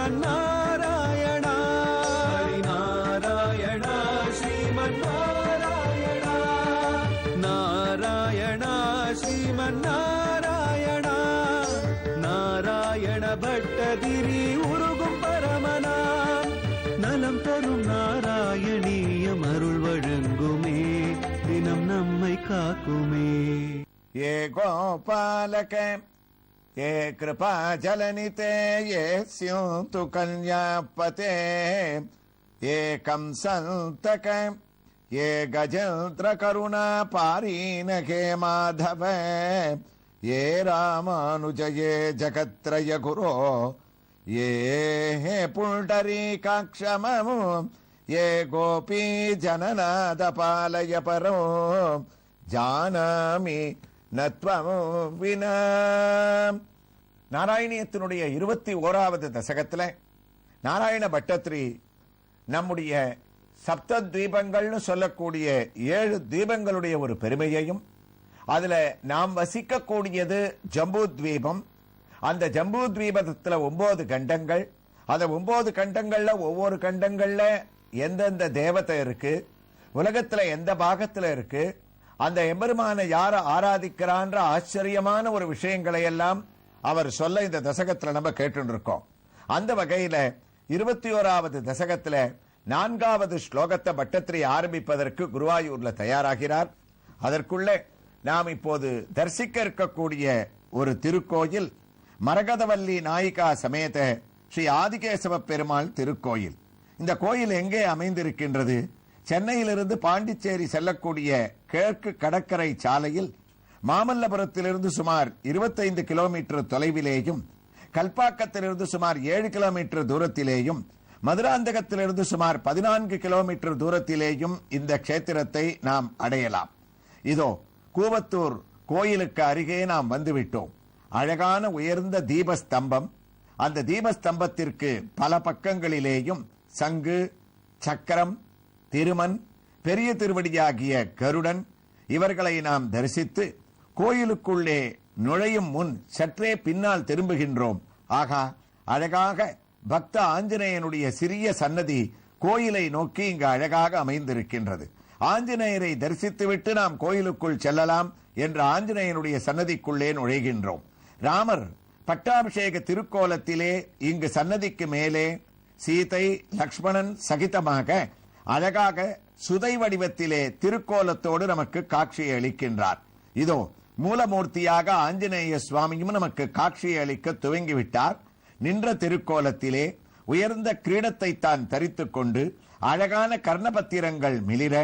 ஸ்ரீமன்னாராயணா நாராயணா ஸ்ரீமன்னாராயணா நாராயணா ஸ்ரீமன்னாராயணா நாராயண பட்டதிரி உருகும் பரமனா நலம் தரும் நாராயணீயம் அருள் வழங்குமே தினம் நம்மை காக்குமே. ये गोपालक ये कृपा जलनिते ये स्युन्तु कल्यापते ये कंसन्तक ये गजेन्द्र करुणा पारीणके माधव ये रामानुज ये जगत्रय गुरो ये पुण्डरीकाक्षममु ये गोपी जननाद पालय परो ஜானாமி நத்வம் வினா. நாராயணியத்தினுடைய 21வது தசகத்துல நாராயண பட்டத்திரி நம்முடைய சப்த தீபங்கள்னு சொல்லக்கூடிய 7 தீபங்களுடைய ஒரு பெருமையையும், அதுல நாம் வசிக்கக்கூடியது ஜம்பூ தீபம், அந்த ஜம்பூ தீபத்துல 9 கண்டங்கள், அந்த 9 கண்டங்கள்ல ஒவ்வொரு கண்டங்கள்ல எந்தெந்த தேவதை இருக்கு, உலகத்துல எந்த பாகத்துல இருக்கு, அந்த எம்பெருமான யார ஆராதிக்கிறான்ற ஆச்சரியமான ஒரு விஷயங்களை எல்லாம் அவர் சொல்ல இந்த தசகத்துல நம்ம கேட்டு இருக்கோம். அந்த வகையில 21வது தசகத்துல 4வது ஸ்லோகத்தை பட்டத்திரி ஆரம்பிப்பதற்கு குருவாயூர்ல தயாராகிறார். அதற்குள்ள நாம் இப்போது தரிசிக்க இருக்கக்கூடிய ஒரு திருக்கோயில் மரகதவல்லி நாயிகா சமேத ஸ்ரீ ஆதிகேசவ பெருமாள் திருக்கோயில். இந்த கோயில் எங்கே அமைந்திருக்கின்றது? சென்னையிலிருந்து பாண்டிச்சேரி செல்லக்கூடிய கிழக்கு கடற்கரை சாலையில் மாமல்லபுரத்திலிருந்து சுமார் 25 கிலோமீட்டர் தொலைவிலேயும், கல்பாக்கத்திலிருந்து சுமார் 7 கிலோமீட்டர் தூரத்திலேயும், மதுராந்தகத்திலிருந்து சுமார் 14 கிலோமீட்டர் தூரத்திலேயும் இந்த கஷேத்திரத்தை நாம் அடையலாம். இதோ கூவத்தூர் கோயிலுக்கு அருகே நாம் வந்துவிட்டோம். அழகான உயர்ந்த தீபஸ்தம்பம், அந்த தீபஸ்தம்பத்திற்கு பல பக்கங்களிலேயும் சங்கு, சக்கரம், திருமன், பெரிய திருவடியாகிய கருடன் இவர்களை நாம் தரிசித்து கோயிலுக்குள்ளே நுழையும் முன் சற்றே பின்னால் திரும்புகின்றோம். ஆகா, அழகாக பக்த ஆஞ்சநேயனுடைய சிறிய சன்னதி கோயிலை நோக்கி இங்கு அழகாக அமைந்திருக்கின்றது. ஆஞ்சநேயரை தரிசித்துவிட்டு நாம் கோயிலுக்குள் செல்லலாம் என்ற ஆஞ்சநேயனுடைய சன்னதிக்குள்ளே நுழைகின்றோம். ராமர் பட்டாபிஷேக திருக்கோலத்திலே இங்கு சன்னதிக்கு மேலே சீதை, லக்ஷ்மணன் சகிதமாக அழகாக சுதை வடிவத்திலே திருக்கோலத்தோடு நமக்கு காட்சியை அளிக்கின்றார். இதோ மூலமூர்த்தியாக ஆஞ்சநேய சுவாமியும் நமக்கு காட்சியை அளிக்க துவங்கிவிட்டார். நின்ற திருக்கோலத்திலே உயர்ந்த கிரீடத்தை தான் தரித்துக் கொண்டு அழகான கர்ணபத்திரங்கள் மிளிர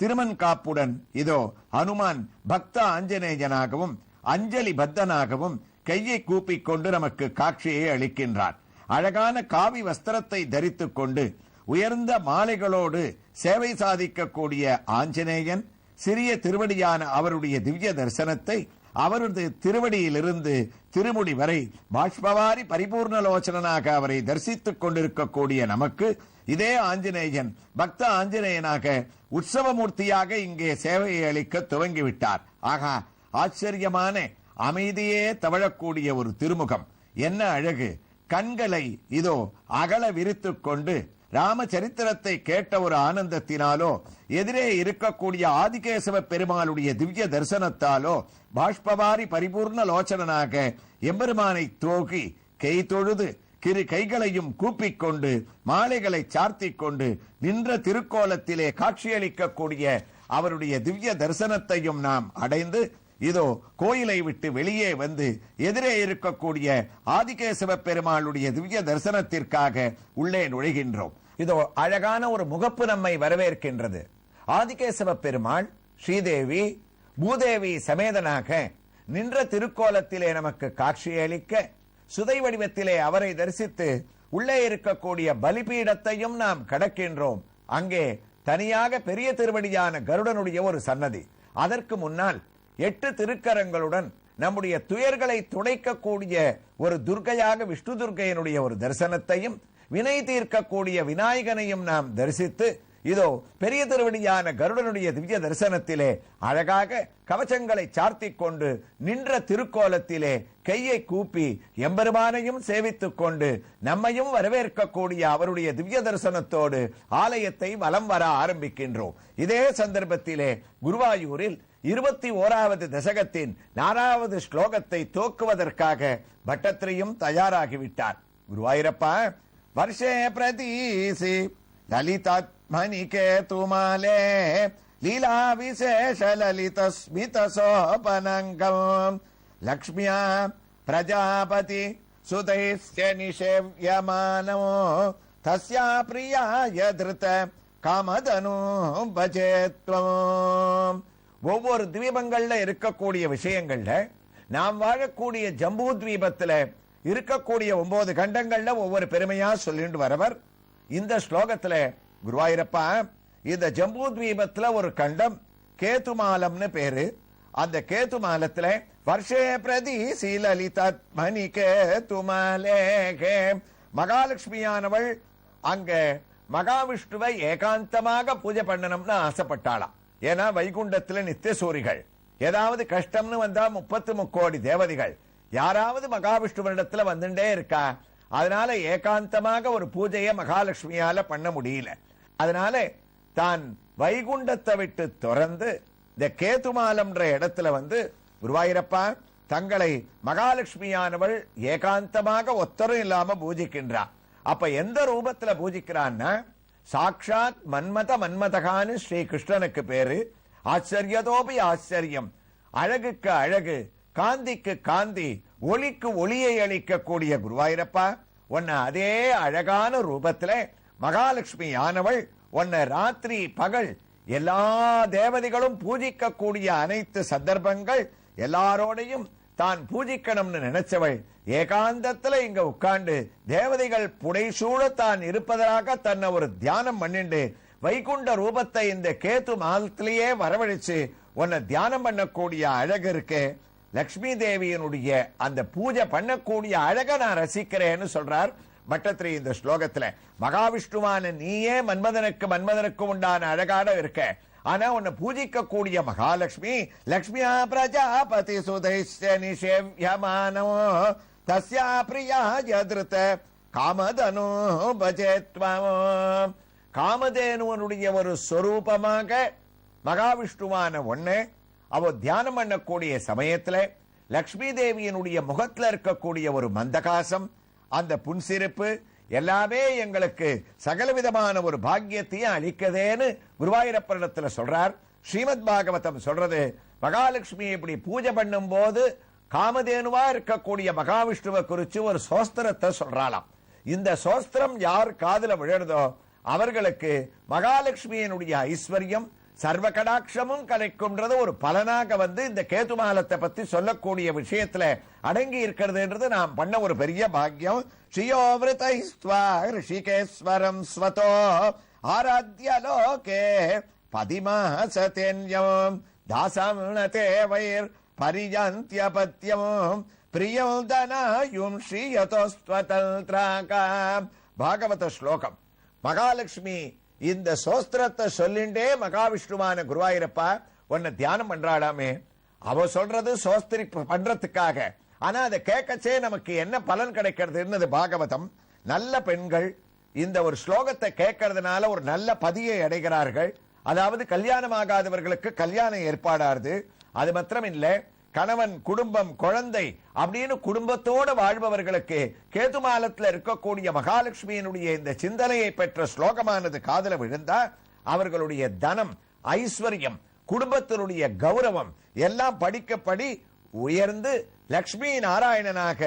திருமன் காப்புடன் இதோ அனுமான் பக்த ஆஞ்சநேயனாகவும் அஞ்சலி பத்தனாகவும் கையை கூப்பிக் கொண்டு நமக்கு காட்சியை அளிக்கின்றார். அழகான காவி வஸ்திரத்தை தரித்துக் கொண்டு உயர்ந்த மாலைகளோடு சேவை சாதிக்கக்கூடிய ஆஞ்சநேயன் சிறிய திருவடியான அவருடைய திவ்ய தரிசனத்தை அவரது திருவடியிலிருந்து திருமுடி வரை பாஷ்பவாரி பரிபூர்ணலோச்சனாக அவரை தரிசித்துக் கொண்டிருக்கக்கூடிய நமக்கு இதே ஆஞ்சநேயன் பக்த ஆஞ்சநேயனாக உற்சவமூர்த்தியாக இங்கே சேவையை அளிக்க துவங்கிவிட்டார். ஆகா, ஆச்சரியமான அமைதியே தவழக்கூடிய ஒரு திருமுகம், என்ன அழகு! கண்களை இதோ அகல விரித்துக் கொண்டு ராமச்சரித்திரத்தை கேட்ட ஒரு ஆனந்தத்தினாலோ எதிரே இருக்கக்கூடிய ஆதிகேசவ பெருமாளுடைய திவ்ய தரிசனத்தாலோ பாஷ்பவாரி பரிபூர்ண லோச்சனாக எம்பெருமானை தோகி கை தொழுது கிரு கைகளையும் கூப்பிக் கொண்டு மாலைகளை சார்த்திக் கொண்டு நின்ற திருக்கோலத்திலே காட்சியளிக்கக்கூடிய அவருடைய திவ்ய தரிசனத்தையும் நாம் அடைந்து இதோ கோயிலை விட்டு வெளியே வந்து எதிரே இருக்கக்கூடிய ஆதிகேசவ பெருமாளுடைய திவ்ய தரிசனத்திற்காக உள்ளே நுழைகின்றோம். இதோ அழகான ஒரு முகப்பு நம்மை வரவேற்கின்றது. ஆதிகேசவ பெருமாள் ஸ்ரீதேவி பூதேவி சமேதனாக நின்ற திருக்கோலத்திலே நமக்கு காட்சியளிக்க சுதை வடிவத்திலே அவரை தரிசித்து உள்ளே இருக்கக்கூடிய பலிபீடத்தையும் நாம் கடக்கின்றோம். அங்கே தனியாக பெரிய திருவடியான கருடனுடைய ஒரு சன்னதி, அதற்கு முன்னால் 8 திருக்கரங்களுடன் நம்முடைய துயர்களை துடைக்கக்கூடிய ஒரு துர்க்கையாக விஷ்ணு துர்க்கையினுடைய ஒரு தரிசனத்தையும் வினை தீர்க்கக்கூடிய விநாயகனையும் நாம் தரிசித்து இதோ பெரிய திருவடியான கருடனுடைய திவ்ய தரிசனத்திலே அழகாக கவச்சங்களை சார்த்திக் கொண்டு நின்ற திருக்கோலத்திலே கையை கூப்பி எம்பெருமானையும் சேவித்துக் கொண்டு நம்மையும் வரவேற்கக்கூடிய அவருடைய திவ்ய தரிசனத்தோடு ஆலயத்தை வலம் வர ஆரம்பிக்கின்றோம். இதே சந்தர்ப்பத்திலே குருவாயூரில் 21வது தசகத்தின் 4வது ஸ்லோகத்தை தோக்குவதற்காக பட்டத்திரியும் தயாராகிவிட்டார். குருவாயூரப்பா, வருஷே பிரதீசி லலிதாத்மனிகே துமாலே லீலா விசேஷ லலித ஸ்மித சோபனங்கம் லக்ஷ்மியா பிரஜாபதி சுதைஸ்ய நிஷேவ்யமானோ தஸ்யா பிரியாய திருத காமதனு பஜேத்வம். ஒவ்வொரு தீபங்கள்ல இருக்கக்கூடிய விஷயங்கள்ல நாம் வாழக்கூடிய ஜம்பூ தீபத்துல இருக்கக்கூடிய 9 கண்டங்கள்ல ஒவ்வொரு பெருமையா சொல்லிட்டு வரவர் இந்த ஸ்லோகத்துல குருவாயூரப்பா, இந்த ஜம்பூ தீபத்துல ஒரு கண்டம் கேதுமாலம்னு பேரு. அந்த கேதுமாலத்துல வருஷே பிரதி சீலலிதாத்மனி கேதுமாலேகே மகாலட்சுமியானவள் அங்க மகாவிஷ்ணுவை ஏகாந்தமாக பூஜை பண்ணணும்னு ஆசைப்பட்டாளாம். ஏன்னா வைகுண்டத்துல நித்திய சூரிகள், ஏதாவது கஷ்டம்னு வந்தா 33 கோடி தேவதைகள், யாராவது மகாவிஷ்ணுவனிடத்துல வந்துட்டே இருக்கா. அதனால ஏகாந்தமாக ஒரு பூஜையை மகாலட்சுமியால பண்ண முடியல. அதனால தான் வைகுண்டத்தை விட்டு துறந்து இந்த கேதுமாலம்ன்ற இடத்துல வந்து குருவாயூரப்பா தங்களை மகாலட்சுமியானவள் ஏகாந்தமாக ஒத்தரும் இல்லாம பூஜிக்கின்றார். அப்ப எந்த ரூபத்துல பூஜிக்கிறான்னா சாட்சாத் மன்மதகான்னு ஸ்ரீ கிருஷ்ணனுக்கு பேரு. ஆச்சரியதோபி ஆச்சரியம், அழகுக்கு அழகு, காந்திக்கு காந்தி, ஒளிக்கு ஒளியை அளிக்கக்கூடிய குருவாயூரப்பா, உன்னை அதே அழகான ரூபத்துல மகாலட்சுமி ஆனவள் உன்னை ராத்திரி பகல் எல்லா தேவதைகளும் பூஜிக்க கூடிய அனைத்து சந்தர்ப்பங்கள் எல்லாரோடையும் தான் பூஜிக்கணும்னு நினைச்சவள் ஏகாந்தத்துல இங்க உட்கார்ந்து தேவதைகள் புடைசூழ தான் இருப்பதாக தன்னை ஒரு தியானம் பண்ணிண்டு வைகுண்ட ரூபத்தை இந்த கேது மாலத்திலேயே வரவழைச்சு உன்னை தியானம் பண்ணக்கூடிய அழகு இருக்கு. லக்ஷ்மி தேவியினுடைய அந்த பூஜை பண்ணக்கூடிய அழக நான் ரசிக்கிறேன்னு சொல்றார் பட்டத்திரி இந்த ஸ்லோகத்துல. மகாவிஷ்ணுவான நீயே மன்மதனுக்கு உண்டான அழகான இருக்க. ஆனா உன்னை பூஜிக்க கூடிய மகாலட்சுமி லக்ஷ்மியா பிரஜாபதி சுதைஸ்ய நிஷேவ்யமானோ தஸ்யா பிரியாய திருத காமதனு பஜேத்வம். காமதேனுவனுடைய ஒரு சொரூபமாக மகாவிஷ்ணுவான ஒண்ணு அவ தியானம் பண்ணக்கூடிய சமயத்துல லக்ஷ்மி தேவியினுடைய முகத்துல இருக்கக்கூடிய ஒரு மந்தகாசம், அந்த புன்சிரிப்பு எல்லாமே எங்களுக்கு சகலவிதமான ஒரு பாக்கியத்தையும் அளிக்கதேன்னு குருவாயூரப்பனிடத்துல சொல்றார். ஸ்ரீமத் பாகவதம் சொல்றது, மகாலட்சுமி இப்படி பூஜை பண்ணும் போது காமதேனுவா இருக்கக்கூடிய மகாவிஷ்ணுவை குறிச்சு ஒரு சோஸ்திரத்தை சொல்றாளாம். இந்த சோஸ்திரம் யார் காதுல விழுறதோ அவர்களுக்கு மகாலட்சுமியினுடைய ஐஸ்வர்யம் சர்வ கடாட்சமும் கிடைக்கும்ன்றது ஒரு பலனாக வந்து இந்த கேதுமாலத்தை பத்தி சொல்லக்கூடிய விஷயத்துல அடங்கி இருக்கிறதுன்றது நாம் பண்ண ஒரு பெரிய பாக்கியம். ஸ்ரீயோவிருதைஸ்த்வா ரிஷிகேஸ்வரம் ஸ்வதோ ஆராத்ய லோகே பதிமாசதேன்யம் தாசம்னதே வைர் பரியந்த்யபத்யம் பிரியம் தனாயும் ஸ்ரீயதோஸ்வதல்த்ராகா. பாகவத ஸ்லோகம். மகாலட்சுமி இந்த சோஸ்திரத்தை சொல்லிண்டே மகாவிஷ்ணுவான குருவாயூரப்பா உன்னை தியானம் பண்றாளாமே. அவ சொல்றது சோஸ்திரி பண்றதுக்காக, ஆனா அதை கேட்கச்சே நமக்கு என்ன பலன் கிடைக்கிறது பாகவதம். நல்ல பெண்கள் இந்த ஒரு ஸ்லோகத்தை கேட்கறதுனால ஒரு நல்ல பதியை அடைகிறார்கள். அதாவது கல்யாணம் ஆகாதவர்களுக்கு கல்யாணம் ஏற்பாடாது. அது மாத்திரம் இல்ல, கணவன் குடும்பம் குழந்தை அப்படின்னு குடும்பத்தோடு வாழ்பவர்களுக்கு கேதுமாலத்தில் இருக்கக்கூடிய மகாலட்சுமியினுடைய இந்த சிந்தனையை பெற்ற ஸ்லோகமானது காதல விழுந்தா அவர்களுடைய தனம் ஐஸ்வர்யம் குடும்பத்தினுடைய கௌரவம் எல்லாம் படிக்கப்படி உயர்ந்து லட்சுமி நாராயணனாக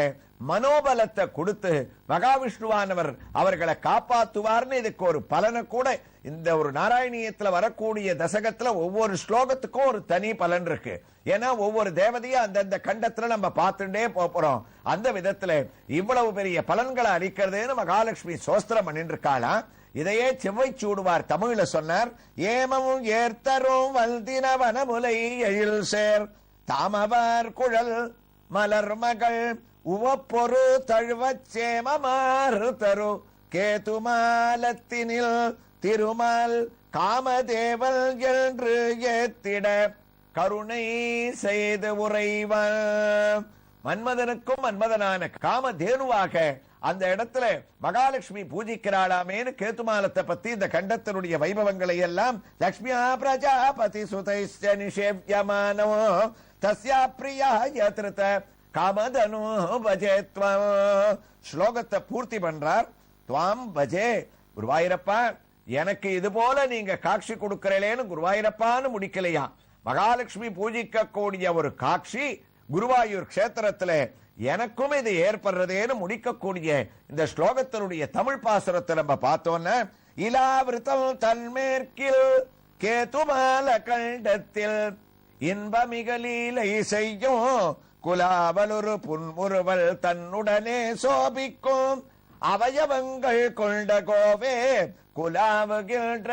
மனோபலத்தை கொடுத்து மகாவிஷ்ணுவானவர் அவர்களை காப்பாற்றுவார்னு இதுக்கு ஒரு பலனை கூட இந்த ஒரு நாராயணியத்துல வரக்கூடிய தசகத்துல ஒவ்வொரு ஸ்லோகத்துக்கும் ஒரு தனி பலன் இருக்கு. ஏன்னா ஒவ்வொரு தேவதையும் அந்தந்த கண்டத்துல நம்ம பார்த்துட்டே போறோம். அந்த விதத்துல இவ்வளவு பெரிய பலன்களை அளிக்கிறதுன்னு மகாலட்சுமி சோஸ்திரம் பண்ணிட்டு இருக்காளாம். இதையே செவ்வை சூடுவார் தமிழ்ல சொன்னார். ஏமமும் ஏர்த்தரும் வல்தின வனமுலை எழில் சேர் தாமவர் குழல் மலர் மகள் உவப்பொரு தழுவச் சேமமாறு தரு கேதுமாலத்தினில் திருமால் காமதேவல் என்று ஏத்திட கருணை செய்து உறைவன். மன்மதனுக்கும் மன்மதனான காமதேனுவாக அந்த இடத்துல மகாலட்சுமி பூஜிக்கிறாளாமேனு கேத்துமாலத்தை பத்தி இந்த கண்டத்தினுடைய வைபவங்களை எல்லாம் லட்சுமியா பிரஜாபதி சுதைஸ்ய நிஷேவ்யமானோ தஸ்யா பிரியா யத்ருத காமதனு பஜேத்வம் ஸ்லோகத்தை பூர்த்தி பண்றார். துவாம் பஜே குருவாயிரப்பா, எனக்கு இது போல நீங்க காட்சி கொடுக்கிறேன்னு குருவாயிரப்பான்னு முடிக்கலையா. மகாலட்சுமி பூஜிக்க கூடிய ஒரு காட்சி குருவாயூர் கஷேத்திரத்துல எனக்கும் இது ஏற்படுறதேன்னு முடிக்கக்கூடிய இந்த ஸ்லோகத்தினுடைய தமிழ் பாசுரத்தை நம்ம பார்த்தோம்னா, இலாவிருத்தம் தன்மேற்கில் கேதுமால கண்டத்தில் இன்பமிகலீலை செய்யும் குலாவலொரு புன்முறுவல் தன்னுடனே சோபிக்கும் அவயவங்கள் கொண்ட கோவே குலாவுகின்ற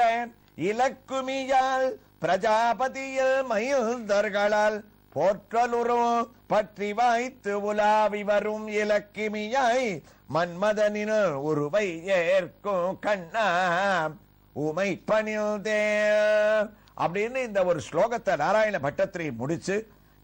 இலக்குமியால் பிரஜாபதியில் மயில்தர்களால் போற்றலுறும் பற்றி வாய்த்து உலாவி வரும் இலக்கிமியாய் மன்மதனின் உருவை ஏற்கும் கண்ணா உமை பணிந்தே அப்படின்னு இந்த ஒரு ஸ்லோகத்தை நாராயண பட்டத்திரி முடிச்சு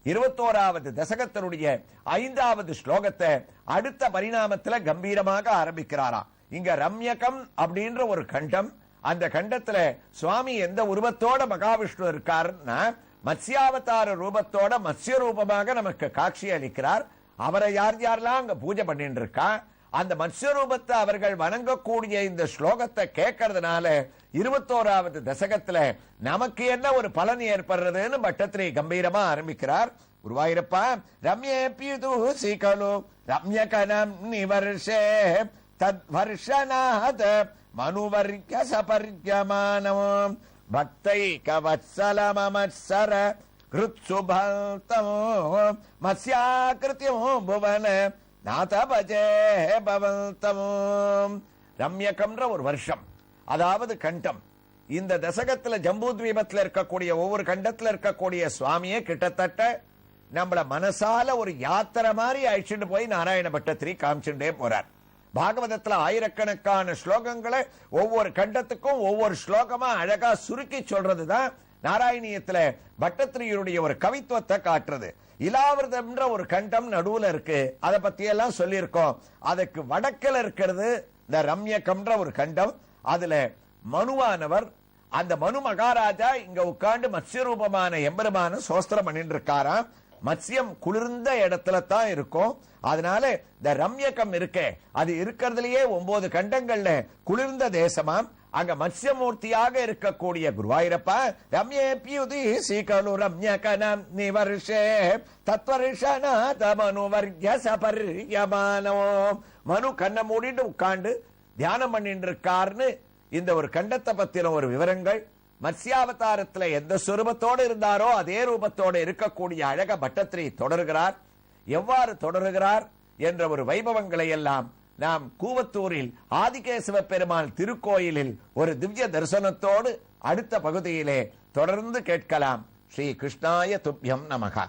21வது தசகத்தினுடைய 5வது ஸ்லோகத்தை அடுத்த பரிணாமத்துல கம்பீரமாக ஆரம்பிக்கிறாராம். இங்க ரம்யகம் அப்படின்ற ஒரு கண்டம், அந்த கண்டத்துல சுவாமி எந்த உருவத்தோட மகாவிஷ்ணு இருக்காருன்னா மத்ஸ்யாவதார ரூபத்தோட மத்ஸ்ய ரூபமாக நமக்கு காட்சி அளிக்கிறார். அவரை யார் யாரெல்லாம் அங்க பூஜை பண்ணிட்டு இருக்கா, அந்த மத்ஸ்ய ரூபத்தை அவர்கள் வணங்கக்கூடிய இந்த ஸ்லோகத்தை கேட்கறதுனால 21வது தசகத்துல நமக்கு என்ன ஒரு பலன் ஏற்படுறதுன்னு பட்டத்திரி கம்பீரமா ஆரம்பிக்கிறார். குருவாயிரப்பா, ரம்யே பியுதுசி கலு ரம்யகனம் நிவர்ஷே தத் வர்ஷநாத மனுவர்ய சபர்யமானம் பக்தை கவத்சலமமத்சர கிருத்சுபல்தம் மத்ஸ்யாகிருத்யம் புவன நாதபஜே பவல்தம். ரம்யகம்ன்ற ஒரு வருஷம், அதாவது கண்டம். இந்த தசகத்துல ஜம்பூத்வீபத்தில் இருக்கக்கூடிய ஒவ்வொரு கண்டத்துல இருக்கக்கூடிய சுவாமியே கிட்டத்தட்ட நம்மள மனசால ஒரு யாத்திரை மாதிரி அழிச்சுட்டு போய் நாராயண பட்டத்திரி காமிச்சுட்டே போறார். பாகவதத்துல ஆயிரக்கணக்கான ஸ்லோகங்களை ஒவ்வொரு கண்டத்துக்கும் ஒவ்வொரு ஸ்லோகமா அழகா சுருக்கி சொல்றதுதான் நாராயணியத்துல பட்டத்திரியுடைய ஒரு கவித்துவத்தை காட்டுறது. இலாவிரதம்ன்ற ஒரு கண்டம் நடுவுல இருக்கு, அதை பத்தி எல்லாம் சொல்லியிருக்கோம். அதுக்கு வடக்கில் இருக்கிறது இந்த ரம்யகம்ன்ற ஒரு கண்டம். அதுல மனுவானவர், அந்த மனு மகாராஜா இங்க உட்கார்ந்து மத்ஸ்ய ரூபமான எம்பெருமான சோஸ்திரம் பண்ணிட்டு இருக்காராம். மத்ஸ்யம் குளிர்ந்த இடத்துல தான் இருக்கும். அதனால இந்த ரம்யகம் இருக்கே, அது இருக்கிறதுலயே 9 கண்டங்கள்ல குளிர்ந்த தேசமாம். அங்க மத்ஸ்யமூர்த்தியாக இருக்கக்கூடிய குருவாயிரப்பா, ரம்யே பியுதி சீகலு ரம்யகனம் நிவர்ஷே தத்வர்ஷநாத மனுவர்ய சபர்யமானோ. மனு கண்ண மூடிட்டு உட்கார்ந்து தியானம் பண்ணிட்டு இருக்காருன்னு இந்த ஒரு கண்டத்தை பத்தின ஒரு விவரங்கள். மத்ஸ்யாவதாரத்துல எந்த சுரூபத்தோடு இருந்தாரோ அதே ரூபத்தோடு இருக்கக்கூடிய அழக பட்டத்திரி தொடர்கிறார். எவ்வாறு தொடர்கிறார் என்ற ஒரு வைபவங்களை எல்லாம் நாம் கூவத்தூரில் ஆதிகேசவ பெருமாள் திருக்கோயிலில் ஒரு திவ்ய தரிசனத்தோடு அடுத்த பகுதியிலே தொடர்ந்து கேட்கலாம். ஸ்ரீ கிருஷ்ணாய துப்யம் நமகா.